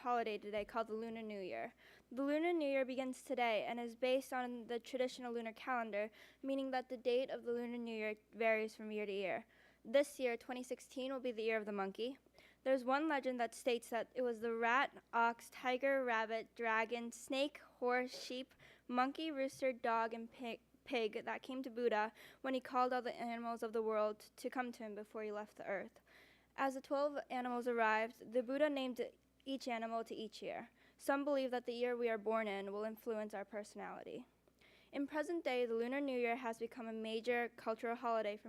holiday today called the Lunar New Year. The Lunar New Year begins today and is based on the traditional lunar calendar, meaning that the date of the Lunar New Year varies from year to year. This year, 2016, will be the year of the monkey. There's one legend that states that it was the rat, ox, tiger, rabbit, dragon, snake, horse, sheep, monkey, rooster, dog, and pig that came to Buddha when he called all the animals of the world to come to him before he left the earth. As the 12 animals arrived, the Buddha named each animal to each year. Some believe that the year we are born in will influence our personality. In present day, the Lunar New Year has become a major cultural holiday for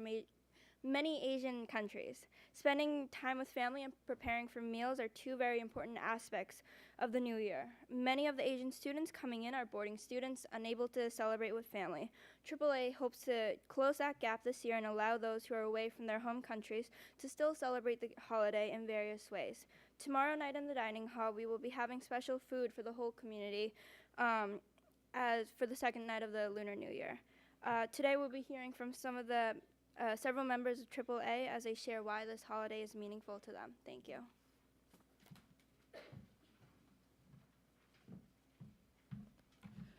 many Asian countries. Spending time with family and preparing for meals are two very important aspects of the new year. Many of the Asian students coming in are boarding students unable to celebrate with family. AAA hopes to close that gap this year and allow those who are away from their home countries to still celebrate the holiday in various ways. Tomorrow night in the dining hall, we will be having special food for the whole community as for the second night of the Lunar New Year. Today we'll be hearing from several members of AAA as they share why this holiday is meaningful to them. Thank you.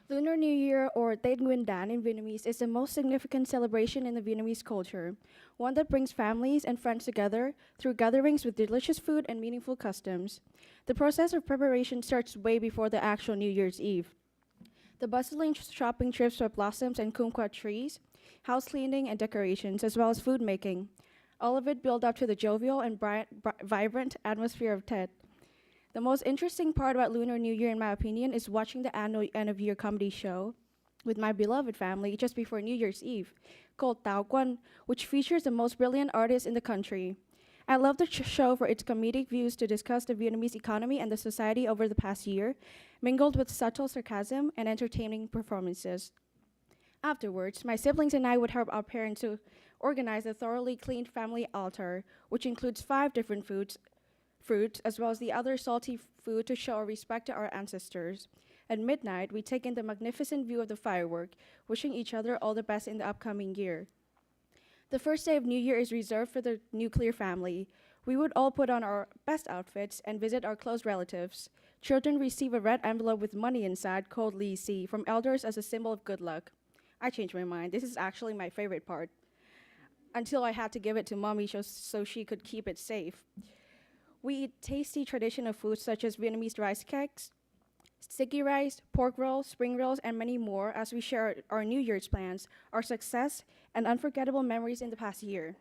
Lunar New Year, or Tết Nguyên đán in Vietnamese, is the most significant celebration in the Vietnamese culture, one that brings families and friends together through gatherings with delicious food and meaningful customs. The process of preparation starts way before the actual New Year's Eve. The bustling shopping trips for blossoms and kumquat trees, house cleaning and decorations, as well as food making. All of it build up to the jovial and vibrant atmosphere of Tet. The most interesting part about Lunar New Year, in my opinion, is watching the annual end-of-year comedy show with my beloved family just before New Year's Eve, called Tao Quan, which features the most brilliant artists in the country. I love the show for its comedic views to discuss the Vietnamese economy and the society over the past year, mingled with subtle sarcasm and entertaining performances. Afterwards, my siblings and I would help our parents to organize a thoroughly cleaned family altar, which includes 5 different fruits, as well as the other salty food to show our respect to our ancestors. At midnight, we take in the magnificent view of the firework, wishing each other all the best in the upcoming year. The first day of New Year is reserved for the nuclear family. We would all put on our best outfits and visit our close relatives. Children receive a red envelope with money inside called Li Si from elders as a symbol of good luck. I changed my mind. This is actually my favorite part, until I had to give it to mommy so she could keep it safe. We eat tasty traditional foods such as Vietnamese rice cakes, sticky rice, pork rolls, spring rolls, and many more as we share our New Year's plans, our success, and unforgettable memories in the past year.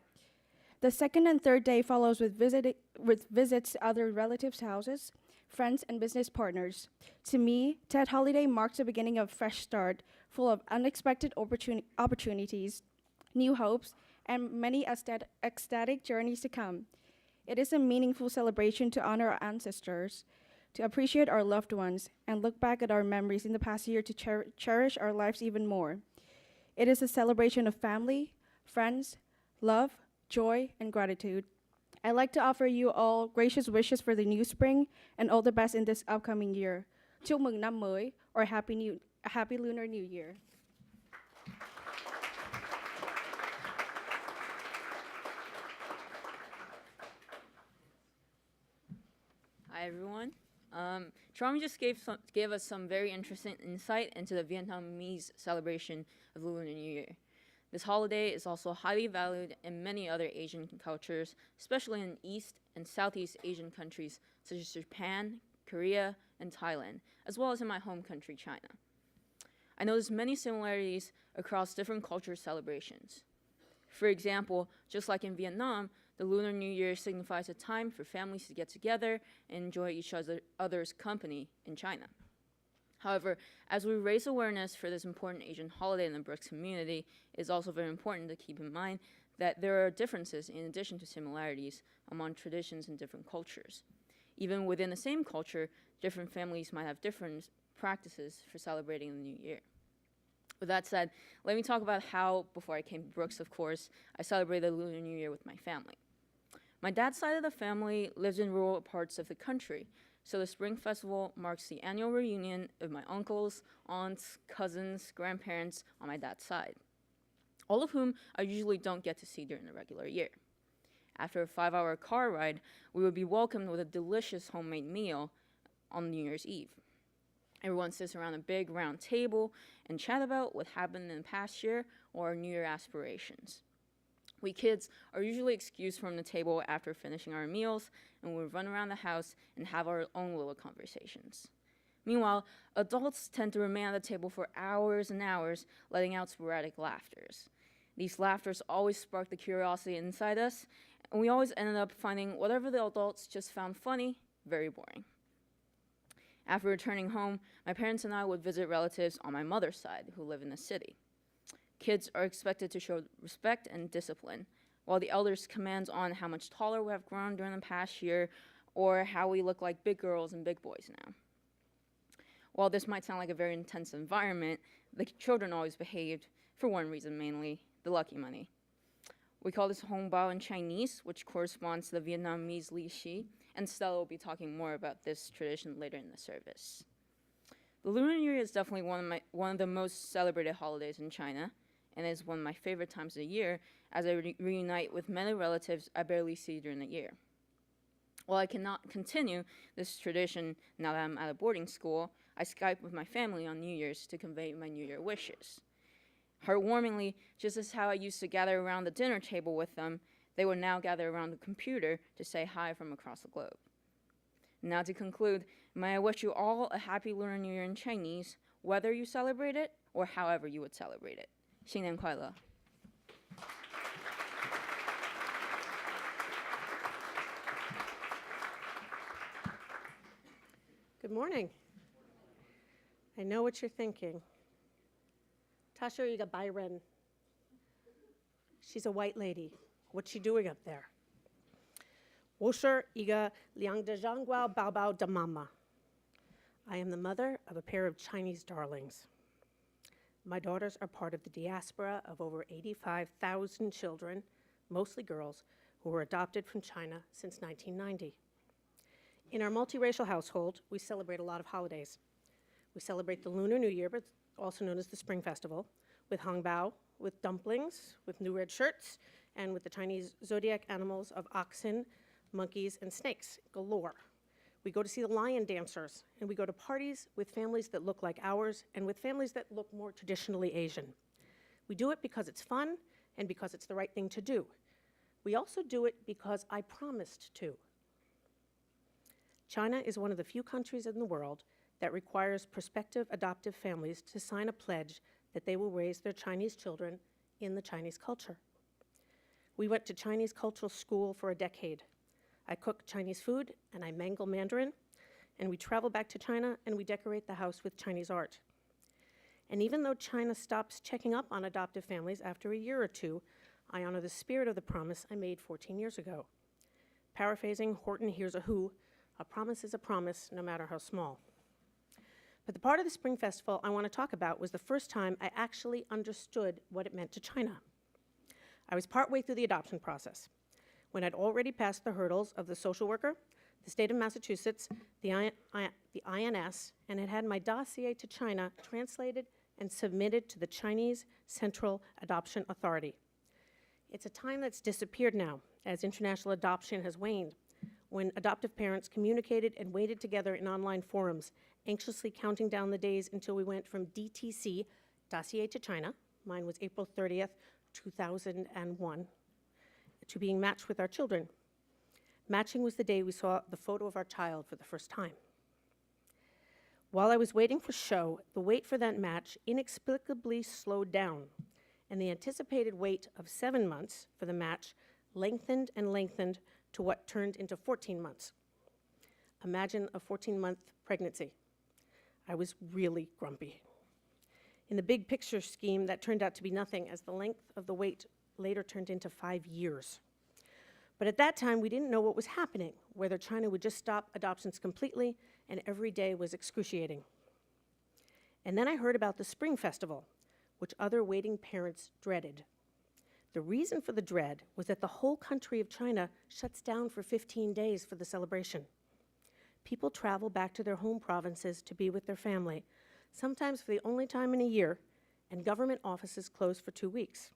The second and third day follows with visits to other relatives' houses, friends, and business partners. To me, Tet Holiday marks the beginning of a fresh start, full of unexpected opportunities, new hopes, and many ecstatic journeys to come. It is a meaningful celebration to honor our ancestors, to appreciate our loved ones, and look back at our memories in the past year to cherish our lives even more. It is a celebration of family, friends, love, joy, and gratitude. I'd like to offer you all gracious wishes for the new spring and all the best in this upcoming year. Chúc mừng năm mới, or Happy Lunar New Year. Hi everyone. Trami just gave us some very interesting insight into the Vietnamese celebration of the Lunar New Year. This holiday is also highly valued in many other Asian cultures, especially in East and Southeast Asian countries such as Japan, Korea, and Thailand, as well as in my home country, China. I noticed many similarities across different culture celebrations. For example, just like in Vietnam, the Lunar New Year signifies a time for families to get together and enjoy each other's company in China. However, as we raise awareness for this important Asian holiday in the BRICS community, it is also very important to keep in mind that there are differences in addition to similarities among traditions in different cultures. Even within the same culture, different families might have different practices for celebrating the New Year. With that said, let me talk about how, before I came to Brooks, of course, I celebrated the Lunar New Year with my family. My dad's side of the family lives in rural parts of the country, so the Spring Festival marks the annual reunion of my uncles, aunts, cousins, grandparents on my dad's side, all of whom I usually don't get to see during the regular year. After a 5-hour car ride, we would be welcomed with a delicious homemade meal on New Year's Eve. Everyone sits around a big round table and chat about what happened in the past year or our New Year aspirations. We kids are usually excused from the table after finishing our meals, and we run around the house and have our own little conversations. Meanwhile, adults tend to remain at the table for hours and hours, letting out sporadic laughters. These laughters always spark the curiosity inside us, and we always ended up finding whatever the adults just found funny very boring. After returning home, my parents and I would visit relatives on my mother's side who live in the city. Kids are expected to show respect and discipline, while the elders command on how much taller we have grown during the past year or how we look like big girls and big boys now. While this might sound like a very intense environment, the children always behaved, for one reason mainly, the lucky money. We call this hongbao in Chinese, which corresponds to the Vietnamese li shi, and Stella will be talking more about this tradition later in the service. The Lunar New Year is definitely one of the most celebrated holidays in China, and is one of my favorite times of the year, as I reunite with many relatives I barely see during the year. While I cannot continue this tradition now that I'm at a boarding school, I Skype with my family on New Year's to convey my New Year wishes. Heartwarmingly, just as how I used to gather around the dinner table with them, they would now gather around the computer to say hi from across the globe. Now to conclude, may I wish you all a happy Lunar New Year in Chinese, whether you celebrate it or however you would celebrate it. 新年快乐! Good morning. I know what you're thinking. Tasha Iga Byron. She's a white lady. What's she doing up there? 我是一个两的阳光宝宝的妈妈. I am the mother of a pair of Chinese darlings. My daughters are part of the diaspora of over 85,000 children, mostly girls, who were adopted from China since 1990. In our multiracial household, we celebrate a lot of holidays. We celebrate the Lunar New Year, but also known as the Spring Festival, with hongbao, with dumplings, with new red shirts, and with the Chinese zodiac animals of oxen, monkeys, and snakes galore. We go to see the lion dancers, and we go to parties with families that look like ours and with families that look more traditionally Asian. We do it because it's fun and because it's the right thing to do. We also do it because I promised to. China is one of the few countries in the world that requires prospective adoptive families to sign a pledge that they will raise their Chinese children in the Chinese culture. We went to Chinese cultural school for a decade. I cook Chinese food and I mangle Mandarin, and we travel back to China and we decorate the house with Chinese art. And even though China stops checking up on adoptive families after a year or two, I honor the spirit of the promise I made 14 years ago. Paraphrasing Horton Hears a Who, a promise is a promise, no matter how small. But the part of the Spring Festival I want to talk about was the first time I actually understood what it meant to China. I was partway through the adoption process, when I'd already passed the hurdles of the social worker, the state of Massachusetts, the INS, and had had my dossier to China translated and submitted to the Chinese Central Adoption Authority. It's a time that's disappeared now, as international adoption has waned, when adoptive parents communicated and waited together in online forums, anxiously counting down the days until we went from DTC, dossier to China, mine was April 30th, 2001, to being matched with our children. Matching was the day we saw the photo of our child for the first time. While I was waiting for show, the wait for that match inexplicably slowed down, and the anticipated wait of 7 months for the match lengthened and lengthened to what turned into 14 months. Imagine a 14-month pregnancy. I was really grumpy. In the big picture scheme, that turned out to be nothing, as the length of the wait later turned into 5 years. But at that time, we didn't know what was happening, whether China would just stop adoptions completely, and every day was excruciating. And then I heard about the Spring Festival, which other waiting parents dreaded. The reason for the dread was that the whole country of China shuts down for 15 days for the celebration. People travel back to their home provinces to be with their family, sometimes for the only time in a year, and government offices close for 2 weeks.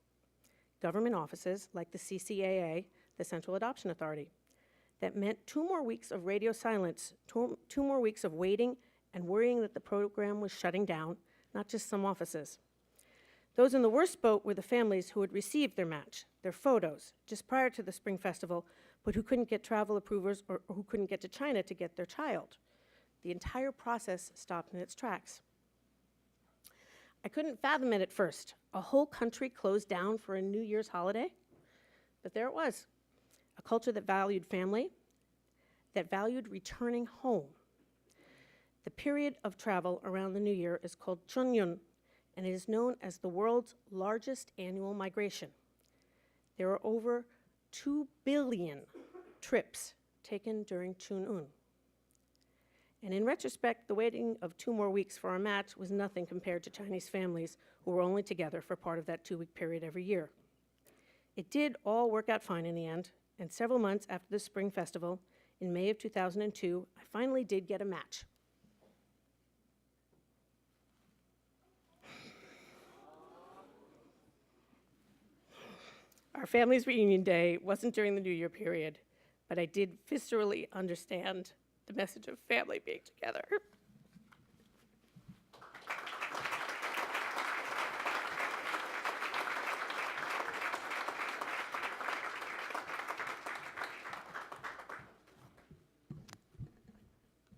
Government offices like the CCAA, the Central Adoption Authority. that meant 2 more weeks of radio silence, 2 more weeks of waiting and worrying that the program was shutting down, not just some offices. Those in the worst boat were the families who had received their match, their photos, just prior to the Spring Festival, but who couldn't get travel approvers or who couldn't get to China to get their child. The entire process stopped in its tracks. I couldn't fathom it at first. A whole country closed down for a New Year's holiday? But there it was, a culture that valued family, that valued returning home. The period of travel around the New Year is called Chunyun, and it is known as the world's largest annual migration. There are over 2 billion trips taken during Chunun. And in retrospect, the waiting of 2 more weeks for our match was nothing compared to Chinese families who were only together for part of that 2-week period every year. It did all work out fine in the end, and several months after the Spring Festival, in May of 2002, I finally did get a match. Our family's reunion day wasn't during the New Year period, but I did viscerally understand the message of family being together.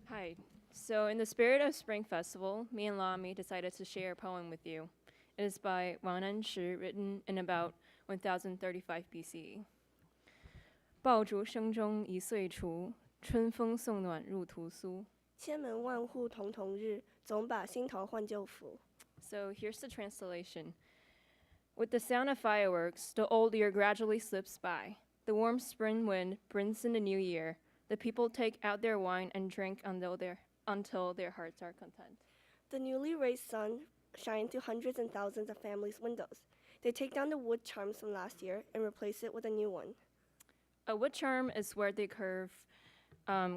Hi. So, in the spirit of Spring Festival, me and Lami decided to share a poem with you. It is by Wang Nanshi, written in about 1035 BCE. 爆竹声中一岁除，春风送暖入屠苏。千门万户曈曈日，总把新桃换旧符。 So here's the translation. With the sound of fireworks, the old year gradually slips by. The warm spring wind brings in the new year. The people take out their wine and drink until their hearts are content. The newly raised sun shines through hundreds and thousands of families' windows. They take down the wood charms from last year and replace it with a new one. A wood charm is where they carve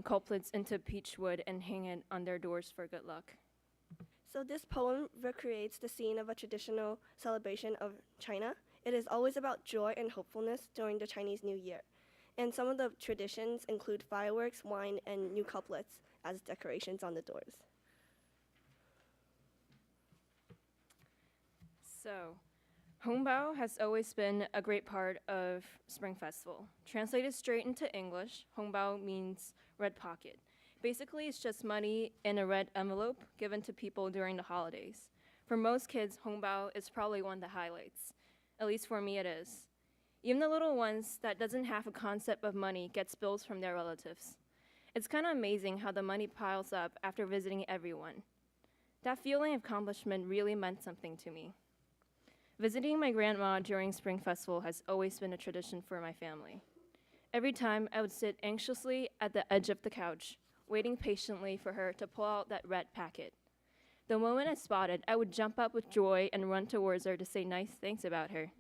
couplets into peach wood and hang it on their doors for good luck. So this poem recreates the scene of a traditional celebration of China. It is always about joy and hopefulness during the Chinese New Year. And some of the traditions include fireworks, wine, and new couplets as decorations on the doors. So, Hongbao has always been a great part of Spring Festival. Translated straight into English, Hongbao means red pocket. Basically, it's just money in a red envelope given to people during the holidays. For most kids, Hongbao is probably one of the highlights. At least for me it is. Even the little ones that doesn't have a concept of money gets bills from their relatives. It's kind of amazing how the money piles up after visiting everyone. That feeling of accomplishment really meant something to me. Visiting my grandma during Spring Festival has always been a tradition for my family. Every time I would sit anxiously at the edge of the couch, waiting patiently for her to pull out that red packet. The moment I spotted, I would jump up with joy and run towards her to say nice things about her.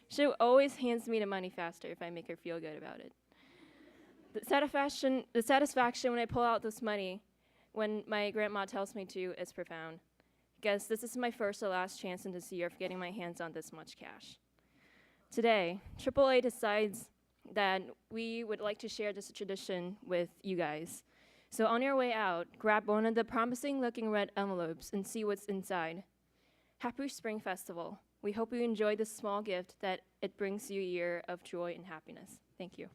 She always hands me the money faster if I make her feel good about it. The satisfaction when I pull out this money, when my grandma tells me to, is profound. Guess this is my first and last chance in this year of getting my hands on this much cash. Today, AAA decides that we would like to share this tradition with you guys. So on your way out, grab one of the promising looking red envelopes and see what's inside. Happy Spring Festival. We hope you enjoy this small gift that it brings you a year of joy and happiness. Thank you.